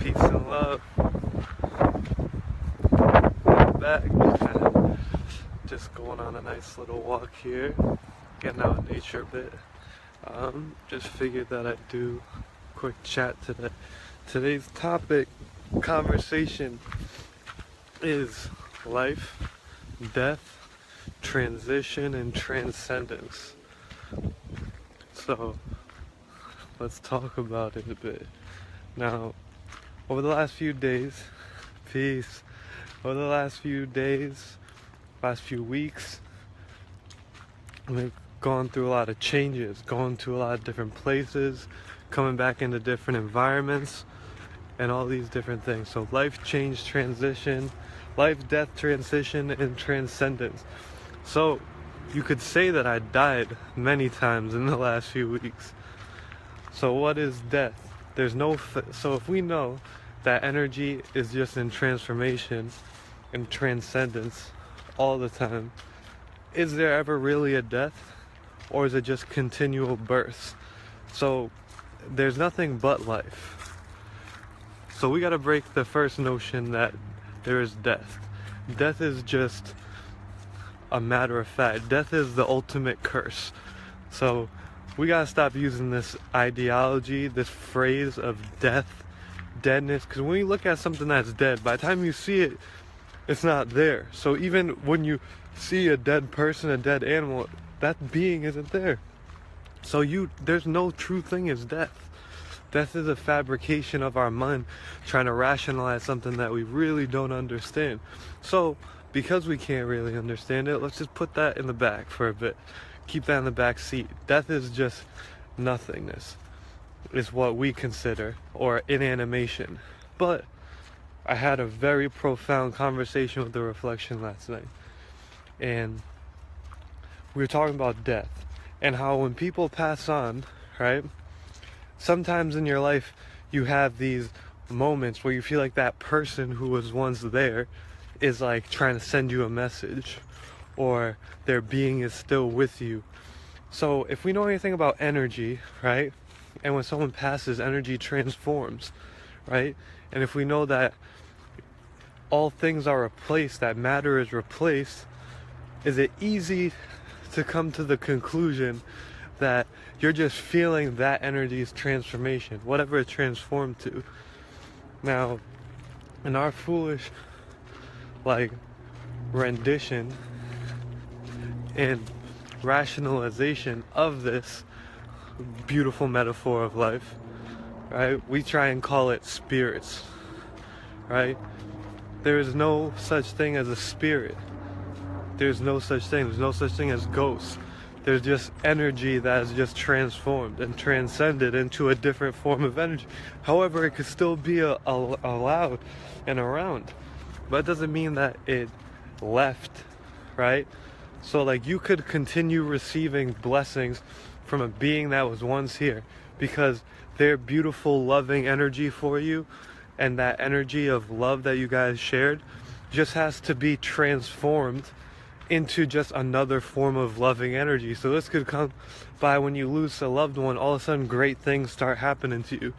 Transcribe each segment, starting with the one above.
Peace and love. I'm back. Just going on a nice little walk here, getting out in nature a bit. Just figured that I'd do a quick chat today. Today's topic, conversation, is life, death, transition, and transcendence. So let's talk about it a bit. Now, over the last few days, over the last few weeks, we've gone through a lot of changes, going to a lot of different places, coming back into different environments, and all these different things. So life, change, transition, life, death, transition, and transcendence. So you could say that I died many times in the last few weeks. So what is death? So if we know that energy is just in transformation and transcendence all the time, is there ever really a death? Or is it just continual births? So there's nothing but life. So we gotta break the first notion that there is death. Death is just a matter of fact. Death is the ultimate curse. So we gotta stop using this ideology, this phrase of death, deadness, because when you look at something that's dead, by the time you see it, it's not there. So even when you see a dead person, a dead animal, that being isn't there. So there's no true thing as death. Death is a fabrication of our mind trying to rationalize something that we really don't understand. So because we can't really understand it, let's just put that in the back for a bit. Keep that in the back seat. Death is just nothingness, is what we consider, or inanimation. But I had a very profound conversation with the reflection last night, and we were talking about death and how when people pass on, right, sometimes in your life you have these moments where you feel like that person who was once there is like trying to send you a message, or their being is still with you. So if we know anything about energy, right, and when someone passes, energy transforms, right, and if we know that all things are replaced, that matter is replaced, is it easy to come to the conclusion that you're just feeling that energy's transformation, whatever it transformed to? Now, in our foolish rendition and rationalization of this beautiful metaphor of life, right, we try and call it spirits, right? There is no such thing as a spirit. There's no such thing. There's no such thing as ghosts. There's just energy that is just transformed and transcended into a different form of energy. However, it could still be allowed and around, but it doesn't mean that it left, right? So you could continue receiving blessings from a being that was once here, because their beautiful loving energy for you and that energy of love that you guys shared just has to be transformed into just another form of loving energy. So this could come by when you lose a loved one, all of a sudden great things start happening to you.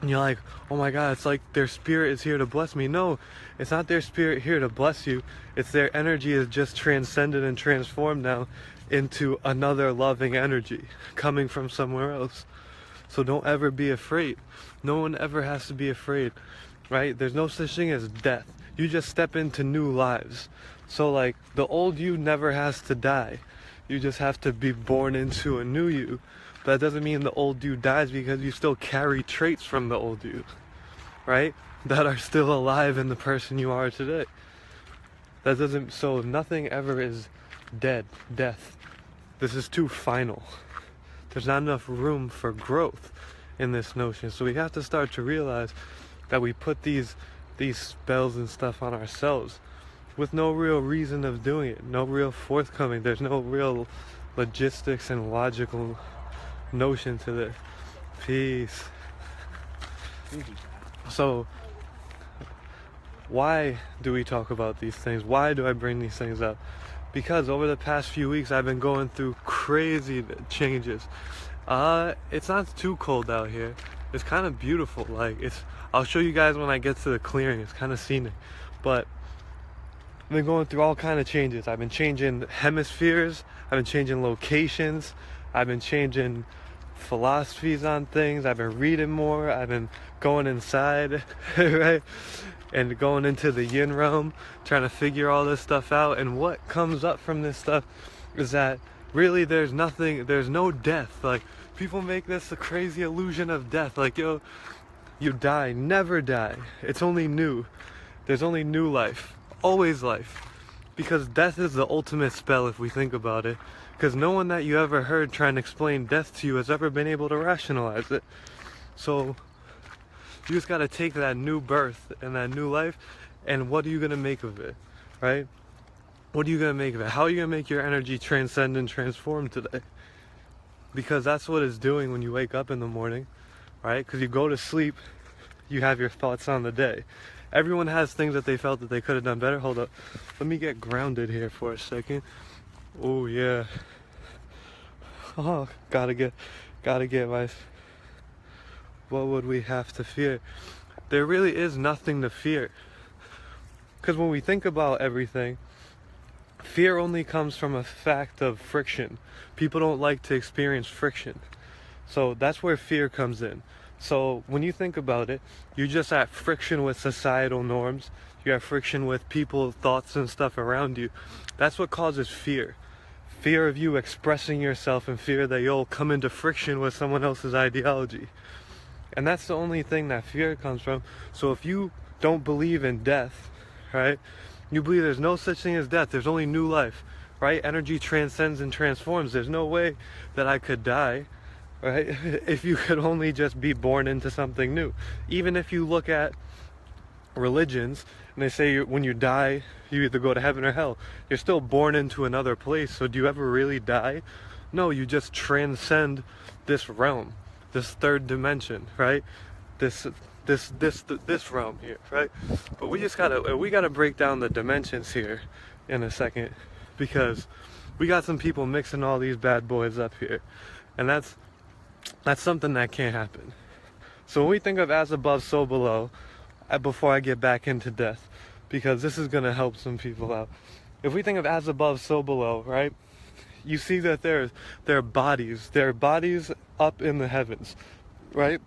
And you're like, oh my God, it's like their spirit is here to bless me. No, it's not their spirit here to bless you. It's their energy is just transcended and transformed now into another loving energy coming from somewhere else. So don't ever be afraid. No one ever has to be afraid, right? There's no such thing as death. You just step into new lives. So the old you never has to die. You just have to be born into a new you. But that doesn't mean the old you dies, because you still carry traits from the old you, right, that are still alive in the person you are today. So nothing ever is death. This is too final. There's not enough room for growth in this notion. So we have to start to realize that we put these spells and stuff on ourselves with no real reason of doing it, no real forthcoming. There's no real logistics and logical notion to this. Peace. So why do we talk about these things? Why do I bring these things up? Because over the past few weeks I've been going through crazy changes. It's not too cold out here. it's kind of beautiful. Like, I'll show you guys when I get to the clearing. It's kind of scenic, but I've been going through all kind of changes. I've been changing hemispheres, I've been changing locations, I've been changing philosophies on things, I've been reading more, I've been going inside, right? And going into the yin realm, trying to figure all this stuff out. And what comes up from this stuff is that really there's no death. Like, people make this a crazy illusion of death. Like, yo, you die, never die. It's only new. There's only new life. Always life. Because death is the ultimate spell if we think about it. Because no one that you ever heard trying to explain death to you has ever been able to rationalize it. So you just gotta take that new birth and that new life, and what are you gonna make of it, right? What are you gonna make of it? How are you gonna make your energy transcend and transform today? Because that's what it's doing when you wake up in the morning, right? Because you go to sleep, you have your thoughts on the day. Everyone has things that they felt that they could have done better. Hold up, let me get grounded here for a second. Oh yeah. Oh, gotta get my. What would we have to fear? There really is nothing to fear. Because when we think about everything, fear only comes from a fact of friction. People don't like to experience friction. So that's where fear comes in. So when you think about it, you're just at friction with societal norms. You have friction with people, thoughts, and stuff around you. That's what causes fear. Fear of you expressing yourself, and fear that you'll come into friction with someone else's ideology. And that's the only thing that fear comes from. So if you don't believe in death, right? You believe there's no such thing as death. There's only new life, right? Energy transcends and transforms. There's no way that I could die, right? If you could only just be born into something new. Even if you look at religions and they say when you die, you either go to heaven or hell. You're still born into another place. So do you ever really die? No, you just transcend this realm. This third dimension, right? This realm here, right? But we gotta break down the dimensions here in a second, because we got some people mixing all these bad boys up here, and that's something that can't happen. So when we think of as above, so below, before I get back into death, because this is gonna help some people out. If we think of as above, so below, right? You see that there are bodies up in the heavens, right?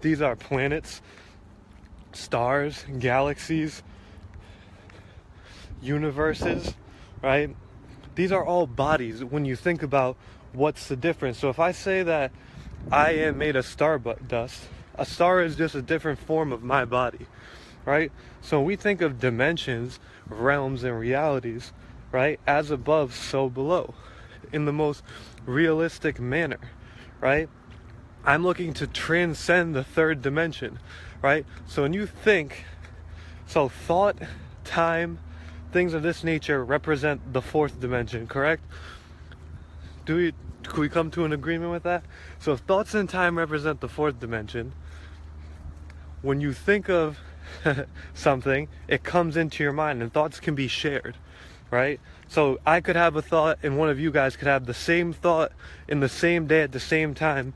These are planets, stars, galaxies, universes, right? These are all bodies when you think about what's the difference. So if I say that I am made of stardust, a star is just a different form of my body, right? So when we think of dimensions, realms, and realities, right? As above, so below. In the most realistic manner, right? I'm looking to transcend the third dimension, right? So when you think, so thought, time, things of this nature represent the fourth dimension, correct? Could we come to an agreement with that? So if thoughts and time represent the fourth dimension, when you think of something, it comes into your mind, and thoughts can be shared, right? So I could have a thought, and one of you guys could have the same thought in the same day at the same time.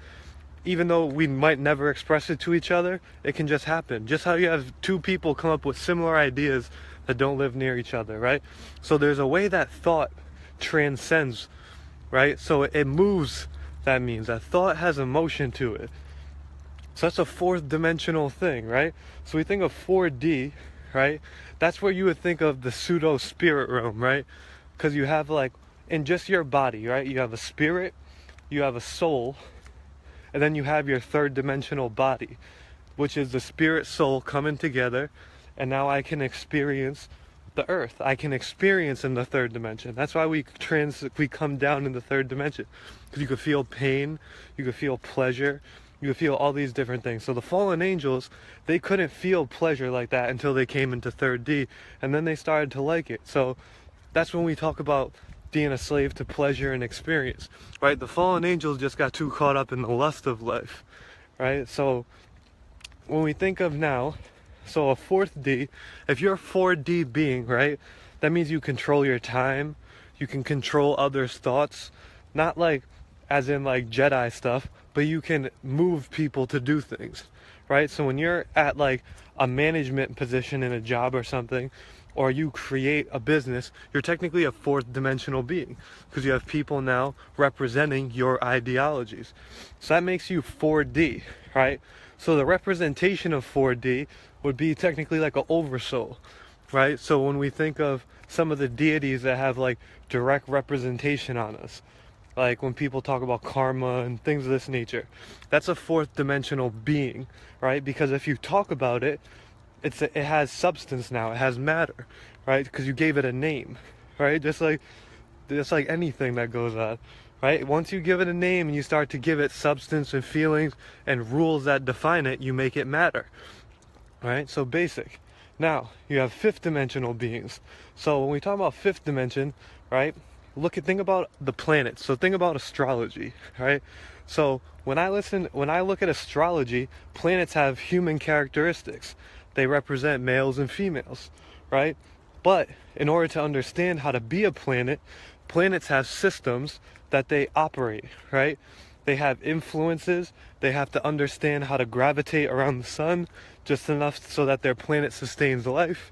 Even though we might never express it to each other, it can just happen. Just how you have two people come up with similar ideas that don't live near each other, right? So there's a way that thought transcends, right? So it moves. That means that thought has emotion to it. So that's a fourth dimensional thing, right? So we think of 4D, right? That's where you would think of the pseudo spirit realm, right? Because you have, like, in just your body, right? You have a spirit, you have a soul, and then you have your third dimensional body, which is the spirit soul coming together, and now I can experience the earth. I can experience in the third dimension. That's why we come down in the third dimension, because you could feel pain, you could feel pleasure, you could feel all these different things. So the fallen angels, they couldn't feel pleasure like that until they came into 3D, and then they started to like it. So that's when we talk about being a slave to pleasure and experience, right? The fallen angels just got too caught up in the lust of life, right? So when we think of now, so a 4D, if you're a 4D being, right, that means you control your time, you can control others' thoughts, not like as in like Jedi stuff, but you can move people to do things, right? So when you're at like a management position in a job or something, or you create a business, you're technically a fourth dimensional being because you have people now representing your ideologies. So that makes you 4D, right? So the representation of 4D would be technically like an oversoul, right? So when we think of some of the deities that have like direct representation on us, like when people talk about karma and things of this nature, that's a fourth dimensional being, right? Because if you talk about it, it has substance now, it has matter, right? Because you gave it a name, right? Just like anything that goes on, right? Once you give it a name and you start to give it substance and feelings and rules that define it, you make it matter, right? So basic. Now you have fifth dimensional beings. So when we talk about fifth dimension, right, think about the planets. So think about astrology, right? So when I look at astrology, planets have human characteristics. They represent males and females, right? But in order to understand how to be a planet, planets have systems that they operate, right? They have influences. They have to understand how to gravitate around the sun just enough so that their planet sustains life.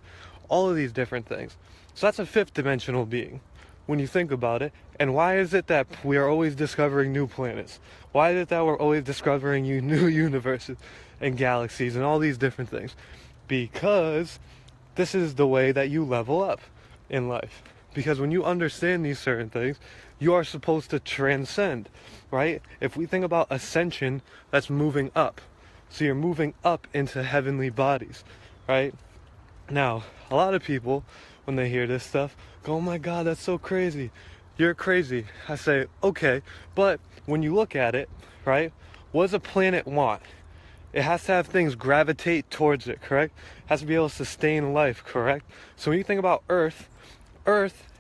All of these different things. So that's a fifth dimensional being when you think about it. And why is it that we are always discovering new planets? Why is it that we're always discovering new universes and galaxies and all these different things? Because this is the way that you level up in life. Because when you understand these certain things, you are supposed to transcend, right? If we think about ascension, that's moving up. So you're moving up into heavenly bodies, right? Now, a lot of people, when they hear this stuff, go, oh my God, that's so crazy. You're crazy. I say, okay, but when you look at it, right, what does a planet want? It has to have things gravitate towards it, correct? It has to be able to sustain life, correct? So when you think about Earth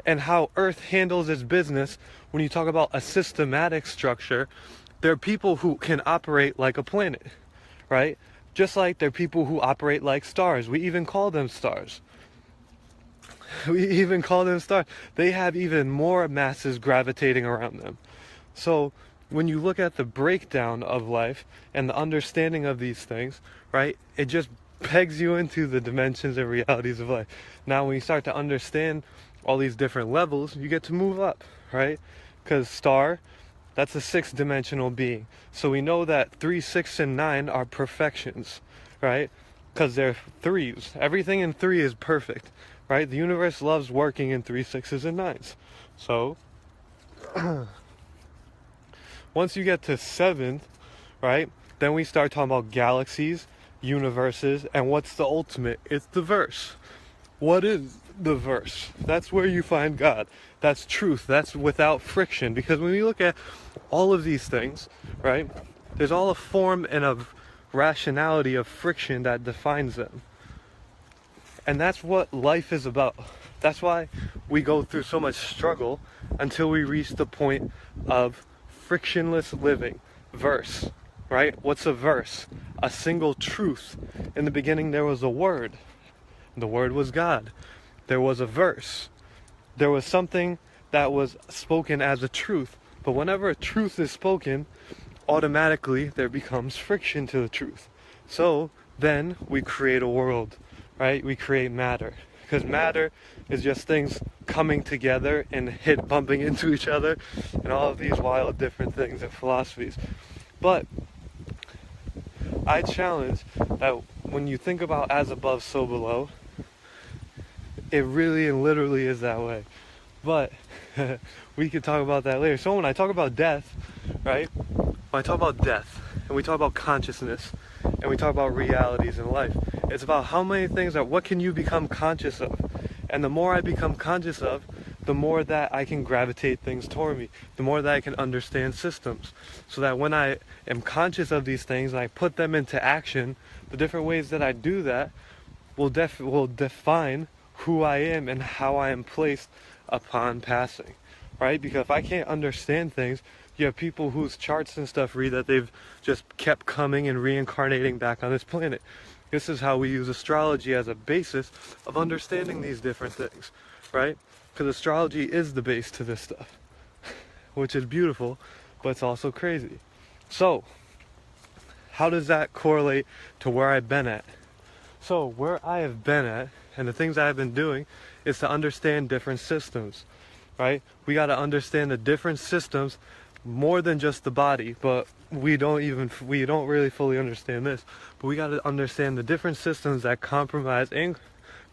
and how Earth handles its business, when you talk about a systematic structure, there are people who can operate like a planet, right? Just like there are people who operate like stars. We even call them stars. They have even more masses gravitating around them. So when you look at the breakdown of life and the understanding of these things, right, it just pegs you into the dimensions and realities of life. Now, when you start to understand all these different levels, you get to move up, right? Because star, that's a sixth dimensional being. So we know that 3, 6, and 9 are perfections, right? Because they're threes. Everything in 3 is perfect, right? The universe loves working in 3, 6s, and 9s. So once you get to 7th, right, then we start talking about galaxies, universes, and what's the ultimate? It's the verse. What is the verse? That's where you find God. That's truth. That's without friction. Because when we look at all of these things, right, there's all a form and a rationality of friction that defines them. And that's what life is about. That's why we go through so much struggle until we reach the point of frictionless living. Verse, right? What's a verse? A single truth. In the beginning there was a word. The word was God. There was a verse. There was something that was spoken as a truth. But whenever a truth is spoken, automatically there becomes friction to the truth. So then we create a world, right? We create matter. Because matter is just things coming together and bumping into each other and all of these wild different things and philosophies. But I challenge that when you think about as above, so below, it really and literally is that way. But we can talk about that later. So when I talk about death, right? When I talk about death and we talk about consciousness and we talk about realities in life, it's about how many things what can you become conscious of? And the more I become conscious of, the more that I can gravitate things toward me, the more that I can understand systems. So that when I am conscious of these things and I put them into action, the different ways that I do that will define who I am and how I am placed upon passing, right? Because if I can't understand things, you have people whose charts and stuff read that they've just kept coming and reincarnating back on this planet. This is how we use astrology as a basis of understanding these different things, right? Because astrology is the base to this stuff, which is beautiful. but it's also crazy. So, how does that correlate to where I've been at? So, where I have been at, and the things I've been doing, is to understand different systems, right? We got to understand the different systems more than just the body, but we don't really fully understand this. But we got to understand the different systems that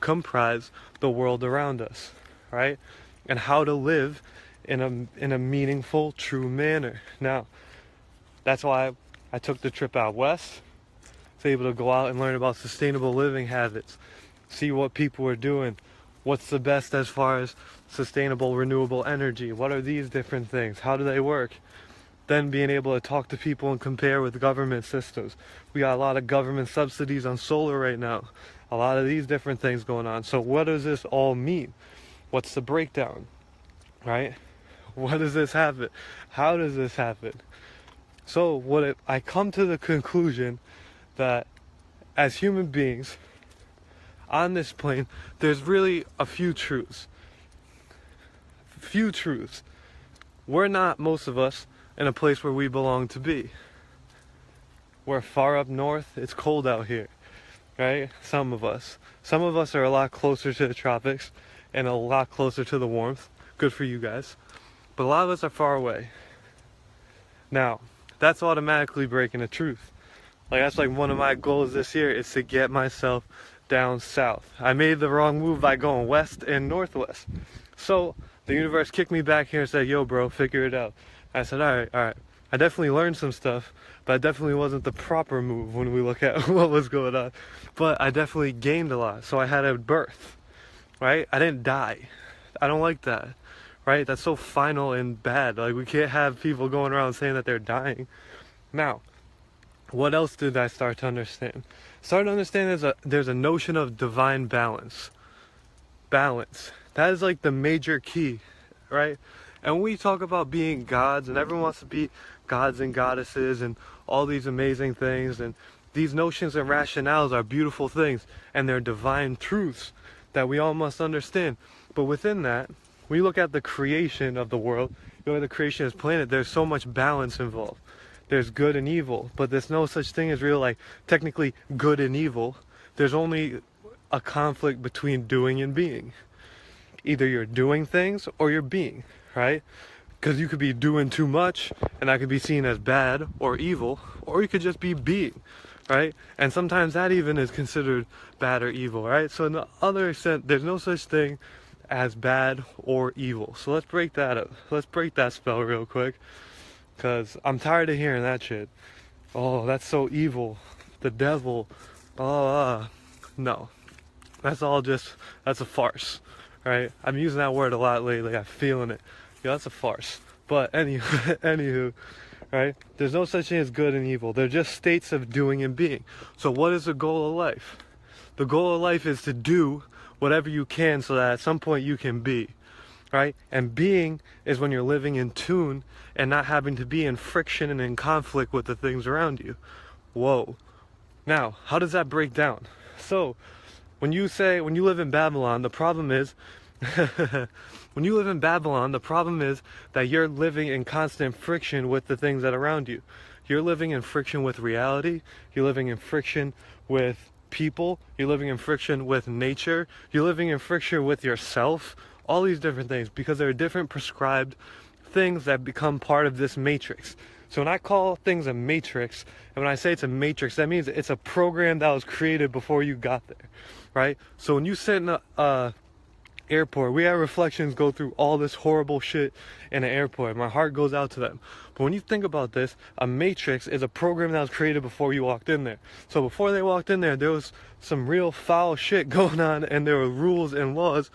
comprise the world around us, right? And how to live in a meaningful, true manner. Now, that's why I took the trip out west. I was able to go out and learn about sustainable living habits, see what people are doing, what's the best as far as sustainable renewable energy, what are these different things, how do they work. Then being able to talk to people and compare with government systems. We got a lot of government subsidies on solar right now, a lot of these different things going on. So what does this all mean? What's the breakdown, right? What does this happen? How does this happen? So I come to the conclusion that as human beings on this plane, there's really a few truths. We're not, most of us, in a place where we belong to be. We're far up north, it's cold out here, right? Some of us are a lot closer to the tropics and a lot closer to the warmth. Good for you guys. But a lot of us are far away. Now, that's automatically breaking the truth. Like, that's like one of my goals this year, is to get myself down south. I made the wrong move by going west and northwest. So the universe kicked me back here and said, yo bro, figure it out. I said, all right. I definitely learned some stuff, but it definitely wasn't the proper move when we look at what was going on. But I definitely gained a lot. So I had a birth, right? I didn't die. I don't like that, right? That's so final and bad. Like, we can't have people going around saying that they're dying. Now, what else did I start to understand? Started to understand there's a notion of divine balance. Balance. That is like the major key, right? And when we talk about being gods, and everyone wants to be gods and goddesses and all these amazing things, and these notions and rationales are beautiful things, and they're divine truths that we all must understand. But within that, when you look at the creation of the world, you look at the creation of this planet, there's so much balance involved. There's good and evil, but there's no such thing as real, like, technically good and evil. There's only a conflict between doing and being. Either you're doing things or you're being, right? Because you could be doing too much and that could be seen as bad or evil, or you could just be being, right? And sometimes that even is considered bad or evil, right? So in the other extent, there's no such thing as bad or evil. So let's break that up. Let's break that spell real quick, because I'm tired of hearing that shit. Oh, that's so evil. The devil. No. That's a farce, right? I'm using that word a lot lately. I'm feeling it. Yeah, that's a farce. But anywho, right? There's no such thing as good and evil. They're just states of doing and being. So what is the goal of life? The goal of life is to do whatever you can so that at some point you can be, right? And being is when you're living in tune and not having to be in friction and in conflict with the things around you. Whoa. Now, how does that break down? So, when you live in Babylon, the problem is when you live in Babylon, the problem is that you're living in constant friction with the things that are around you. You're living in friction with reality. You're living in friction with people. You're living in friction with nature. You're living in friction with yourself. All these different things, because there are different prescribed things that become part of this matrix. So when I call things a matrix, and when I say it's a matrix, that means it's a program that was created before you got there, right? So when you sit in a airport, we have reflections go through all this horrible shit in an airport. My heart goes out to them. But when you think about this, a matrix is a program that was created before you walked in there. So before they walked in there was some real foul shit going on, and there were rules and laws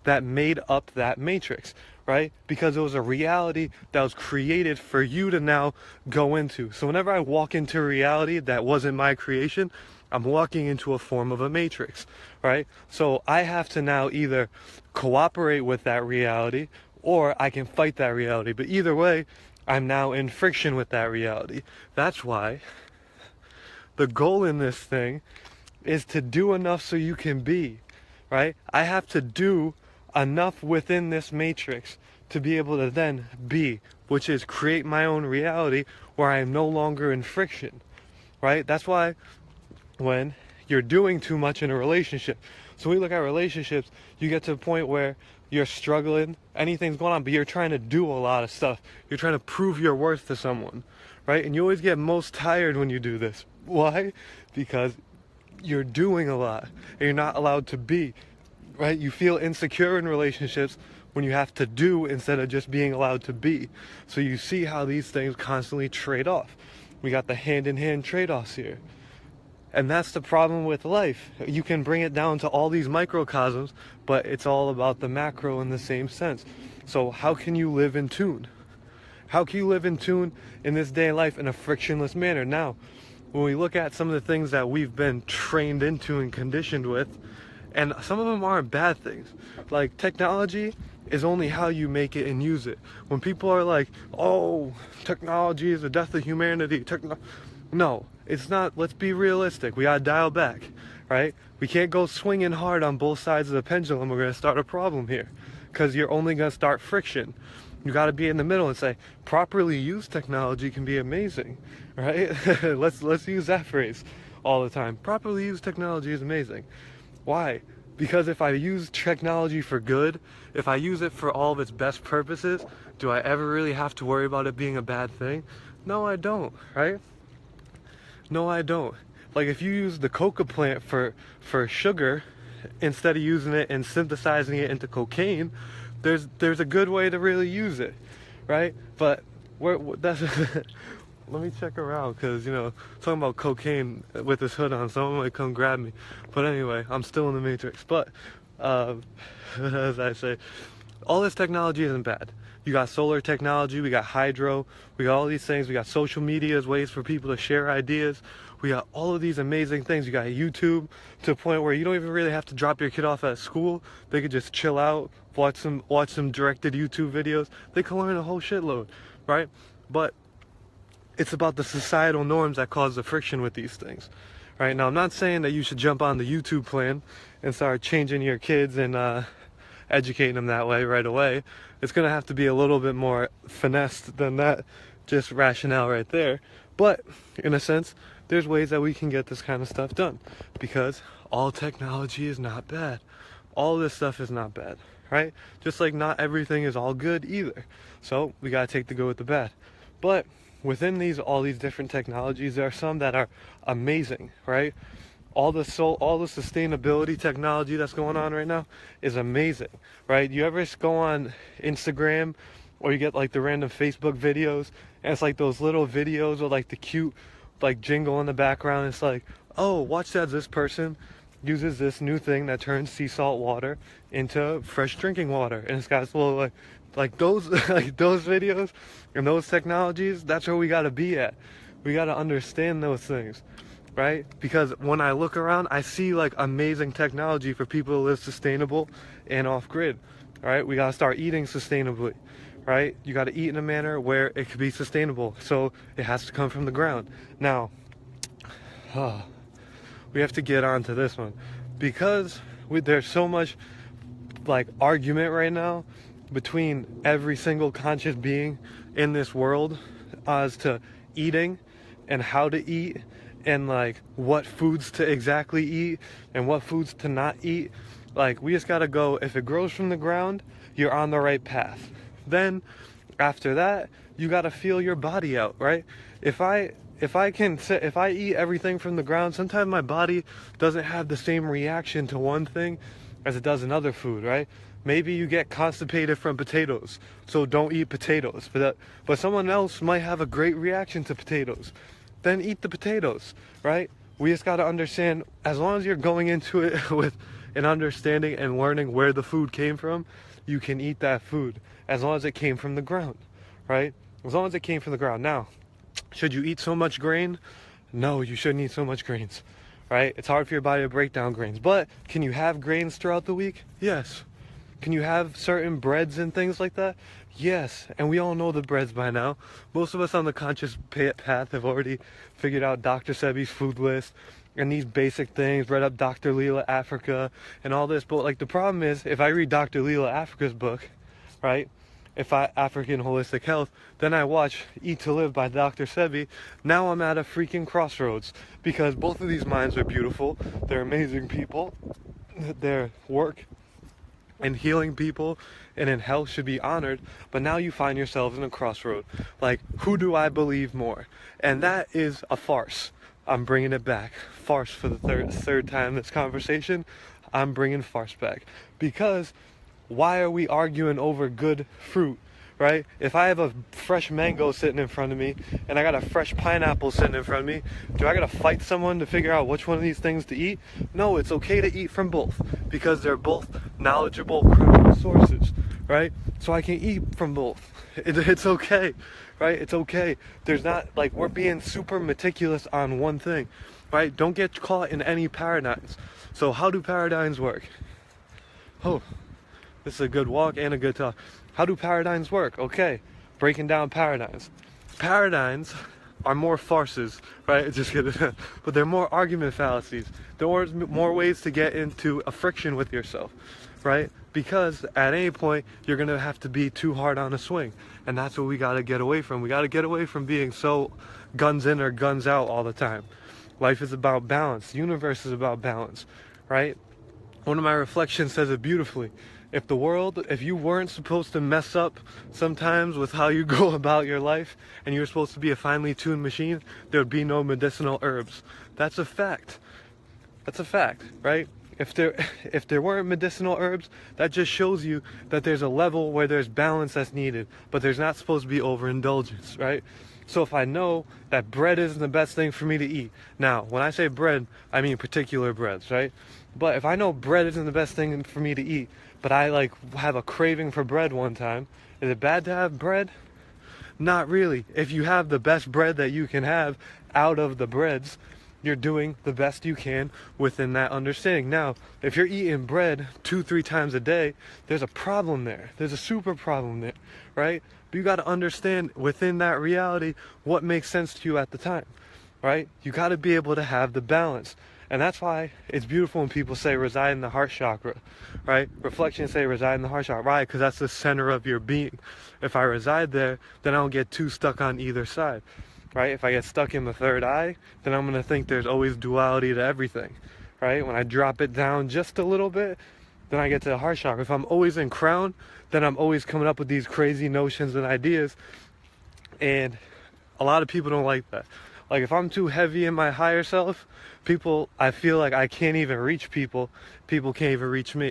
that made up that matrix, right? Because it was a reality that was created for you to now go into. So whenever I walk into reality that wasn't my creation, I'm walking into a form of a matrix, right? So I have to now either cooperate with that reality or I can fight that reality. But either way, I'm now in friction with that reality. That's why the goal in this thing is to do enough so you can be, right? I have to do enough within this matrix to be able to then be, which is create my own reality where I am no longer in friction, right? That's why when you're doing too much in a relationship, so we look at relationships, you get to a point where you're struggling, anything's going on, but you're trying to do a lot of stuff. You're trying to prove your worth to someone, right? And you always get most tired when you do this. Why? Because you're doing a lot and you're not allowed to be, right? You feel insecure in relationships when you have to do instead of just being allowed to be. So you see how these things constantly trade off. We got the hand-in-hand trade-offs here. And that's the problem with life. You can bring it down to all these microcosms, but it's all about the macro in the same sense. So how can you live in tune? How can you live in tune in this day of life in a frictionless manner? Now, when we look at some of the things that we've been trained into and conditioned with, and some of them aren't bad things. Like technology is only how you make it and use it. When people are like, oh, technology is the death of humanity. No, it's not. Let's be realistic. We gotta dial back, right? We can't go swinging hard on both sides of the pendulum. We're gonna start a problem here because you're only gonna start friction. You gotta be in the middle and say, properly used technology can be amazing, right? let's use that phrase all the time. Properly used technology is amazing. Why? Because if I use technology for good, if I use it for all of its best purposes, do I ever really have to worry about it being a bad thing? No, I don't, right? No, I don't. Like if you use the coca plant for sugar, instead of using it and synthesizing it into cocaine, there's a good way to really use it, right? But that's let me check around because, you know, talking about cocaine with this hood on, someone might come grab me. But anyway, I'm still in the matrix. But as I say, all this technology isn't bad. You got solar technology, we got hydro, we got all these things, we got social media as ways for people to share ideas. We got all of these amazing things. You got YouTube to a point where you don't even really have to drop your kid off at school. They could just chill out, watch some directed YouTube videos. They can learn a whole shitload, right? But it's about the societal norms that cause the friction with these things, right? Now, I'm not saying that you should jump on the YouTube plan and start changing your kids and educating them that way right away. It's gonna have to be a little bit more finessed than that, just rationale right there. But in a sense, there's ways that we can get this kind of stuff done because all technology is not bad. All this stuff is not bad, right? Just like not everything is all good either. So we gotta take the good with the bad. But within all these different technologies, there are some that are amazing, right? All the sustainability technology that's going on right now is amazing, right? You ever go on Instagram or you get like the random Facebook videos and it's like those little videos with like the cute like jingle in the background. It's like, oh, watch that, this person uses this new thing that turns sea salt water into fresh drinking water, and it's got this little like those like those videos and those technologies. That's where we got to be at. We got to understand those things, right? Because when I look around, I see like amazing technology for people to live sustainable and off grid. Right? We got to start eating sustainably, right? You got to eat in a manner where it could be sustainable, so it has to come from the ground. Now, we have to get onto this one because there's so much like argument right now between every single conscious being in this world as to eating and how to eat and like what foods to exactly eat and what foods to not eat. Like, we just gotta go, if it grows from the ground, you're on the right path. Then after that, you gotta feel your body out, right? If I eat everything from the ground, sometimes my body doesn't have the same reaction to one thing as it does another food, right? Maybe you get constipated from potatoes, so don't eat potatoes. But someone else might have a great reaction to potatoes. Then eat the potatoes, right? We just gotta understand, as long as you're going into it with an understanding and learning where the food came from, you can eat that food as long as it came from the ground, right? As long as it came from the ground. Now, should you eat so much grain? No, you shouldn't eat so much grains, right? It's hard for your body to break down grains. But can you have grains throughout the week? Yes. Can you have certain breads and things like that? Yes, and we all know the breads by now. Most of us on the conscious path have already figured out Dr. Sebi's food list and these basic things, read up Dr. Leela Africa and all this. But like the problem is, if I read Dr. Leela Africa's book, right? If I African Holistic Health, then I watch Eat to Live by Dr. Sebi, now I'm at a freaking crossroads, because both of these minds are beautiful. They're amazing people. Their work and healing people and in health should be honored, but now you find yourself in a crossroad. Like, who do I believe more? And that is a farce. I'm bringing it back. Farce for the third time this conversation. I'm bringing farce back. Because why are we arguing over good fruit, right? If I have a fresh mango sitting in front of me and I got a fresh pineapple sitting in front of me, do I gotta fight someone to figure out which one of these things to eat? No, it's okay to eat from both, because they're both knowledgeable, credible sources, right? So I can eat from both. It's okay, right? It's okay. There's not, like, we're being super meticulous on one thing, right? Don't get caught in any paradigms. So how do paradigms work? Oh, this is a good walk and a good talk. How do paradigms work? Okay, breaking down paradigms. Paradigms are more farces, right? Just kidding. But they're more argument fallacies. There are more ways to get into a friction with yourself, right? Because at any point, you're going to have to be too hard on a swing. And that's what we got to get away from. We got to get away from being so guns in or guns out all the time. Life is about balance. The universe is about balance, right? One of my reflections says it beautifully. If you weren't supposed to mess up sometimes with how you go about your life, and you were supposed to be a finely tuned machine, there would be no medicinal herbs. That's a fact. That's a fact, right? If there weren't medicinal herbs, that just shows you that there's a level where there's balance that's needed, but there's not supposed to be overindulgence, right? So if I know that bread isn't the best thing for me to eat, now, when I say bread, I mean particular breads, right? But if I know bread isn't the best thing for me to eat, but I like have a craving for bread one time, is it bad to have bread? Not really. If you have the best bread that you can have out of the breads, you're doing the best you can within that understanding. Now, if you're eating bread 2-3 times a day, there's a problem there. There's a super problem there, right? But you got to understand within that reality what makes sense to you at the time, right? You got to be able to have the balance. And that's why it's beautiful when people say reside in the heart chakra, right? Reflections say reside in the heart chakra. Why? Because that's the center of your being. If I reside there, then I don't get too stuck on either side, right? If I get stuck in the third eye, then I'm going to think there's always duality to everything, right? When I drop it down just a little bit, then I get to the heart chakra. If I'm always in crown, then I'm always coming up with these crazy notions and ideas. And a lot of people don't like that. Like, if I'm too heavy in my higher self, I feel like I can't even reach people. People can't even reach me.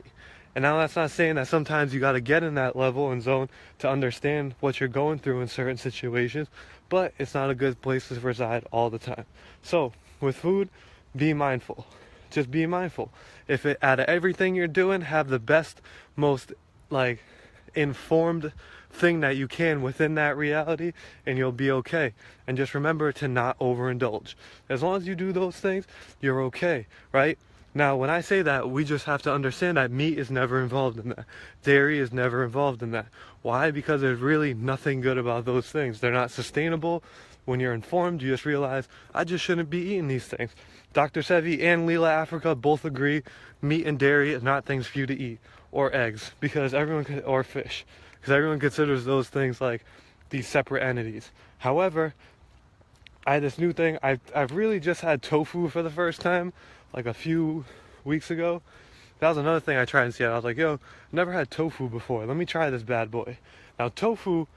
And now that's not saying that sometimes you got to get in that level and zone to understand what you're going through in certain situations, but it's not a good place to reside all the time. So with food, be mindful. Just be mindful. Out of everything you're doing, have the best, most like informed thing that you can within that reality, and you'll be okay. And just remember to not overindulge. As long as you do those things, you're okay, right? Now, when I say that, we just have to understand that meat is never involved in that. Dairy is never involved in that. Why? Because there's really nothing good about those things. They're not sustainable. When you're informed, you just realize, I just shouldn't be eating these things. Dr. Sevi and Leela Africa both agree meat and dairy is not things for you to eat. Or eggs, or fish. Because everyone considers those things like these separate entities. However, I had this new thing. I've really just had tofu for the first time, like a few weeks ago. That was another thing I tried in Seattle. I was like, yo, never had tofu before. Let me try this bad boy. Now, tofu,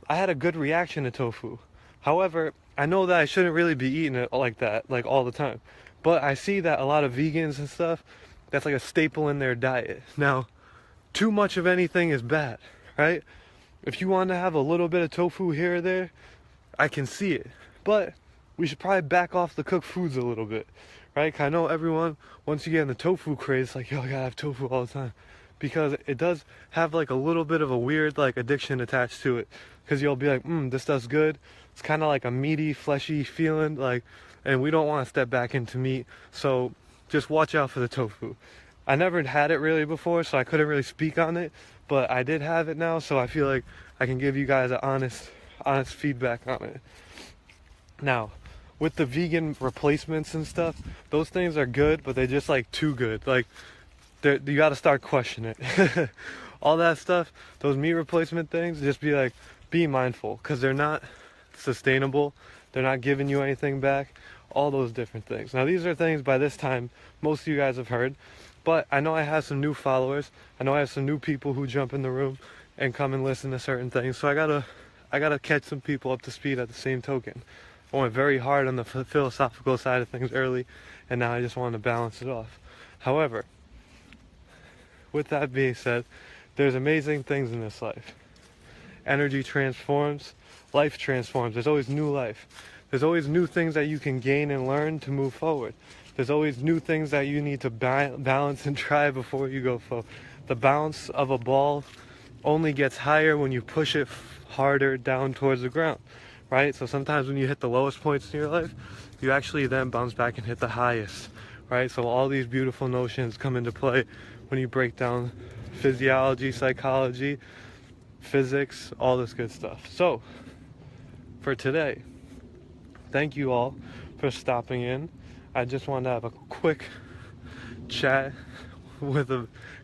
I had a good reaction to tofu. However, I know that I shouldn't really be eating it like that, like all the time. But I see that a lot of vegans and stuff, that's like a staple in their diet. Now, too much of anything is bad, right? If you want to have a little bit of tofu here or there, I can see it. But we should probably back off the cooked foods a little bit, right? 'Cause I know everyone, once you get in the tofu craze, like, yo, I gotta have tofu all the time. Because it does have like a little bit of a weird like addiction attached to it. Because you'll be like, this does good. It's kind of like a meaty, fleshy feeling, like, and we don't want to step back into meat. So just watch out for the tofu. I never had it really before, so I couldn't really speak on it, but I did have it now, so I feel like I can give you guys an honest feedback on it. Now, with the vegan replacements and stuff, those things are good, but they're just like too good. Like, you got to start questioning it. All that stuff, those meat replacement things, just be mindful, because they're not sustainable. They're not giving you anything back. All those different things. Now, these are things by this time most of you guys have heard, but I know I have some new followers. I know I have some new people who jump in the room and come and listen to certain things. So I gotta catch some people up to speed at the same token. I went very hard on the philosophical side of things early, and now I just want to balance it off. However, with that being said, there's amazing things in this life. Energy transforms, life transforms. There's always new life. There's always new things that you can gain and learn to move forward. There's always new things that you need to balance and try before you go forward. The bounce of a ball only gets higher when you push it harder down towards the ground, right? So sometimes when you hit the lowest points in your life, you actually then bounce back and hit the highest, right? So all these beautiful notions come into play when you break down physiology, psychology, physics, all this good stuff. So for today, thank you all for stopping in. I just wanted to have a quick chat with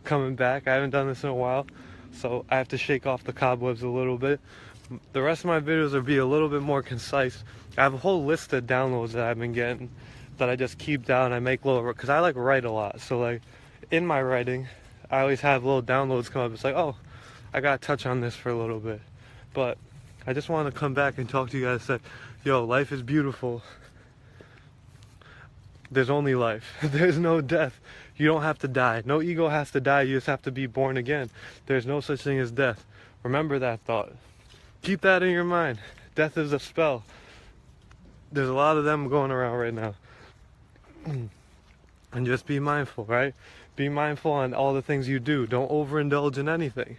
coming back. I haven't done this in a while, so I have to shake off the cobwebs a little bit. The rest of my videos will be a little bit more concise. I have a whole list of downloads that I've been getting that I just keep down. I make little, because I like write a lot, so like in my writing I always have little downloads come up. It's like, oh, I gotta touch on this for a little bit. But I just want to come back and talk to you guys, say, yo, life is beautiful. There's only life. There's no death. You don't have to die. No ego has to die. You just have to be born again. There's no such thing as death. Remember that thought. Keep that in your mind. Death is a spell. There's a lot of them going around right now. And just be mindful, right? Be mindful on all the things you do. Don't overindulge in anything.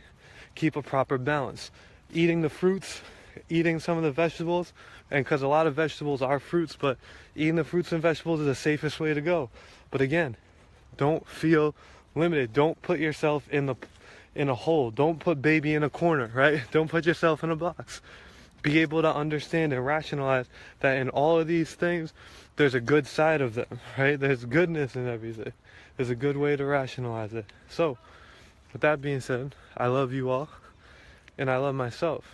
Keep a proper balance. Eating the fruits, eating some of the vegetables, and because a lot of vegetables are fruits, but eating the fruits and vegetables is the safest way to go. But again, don't feel limited. Don't put yourself in a hole. Don't put baby in a corner, right? Don't put yourself in a box. Be able to understand and rationalize that in all of these things, there's a good side of them, right? There's goodness in everything. There's a good way to rationalize it. So, with that being said, I love you all, and I love myself.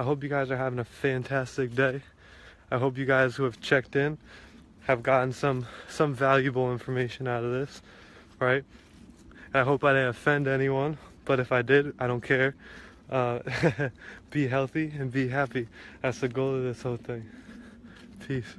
I hope you guys are having a fantastic day. I hope you guys who have checked in have gotten some valuable information out of this, right? I hope I didn't offend anyone, but if I did, I don't care. Be healthy and be happy. That's the goal of this whole thing. Peace.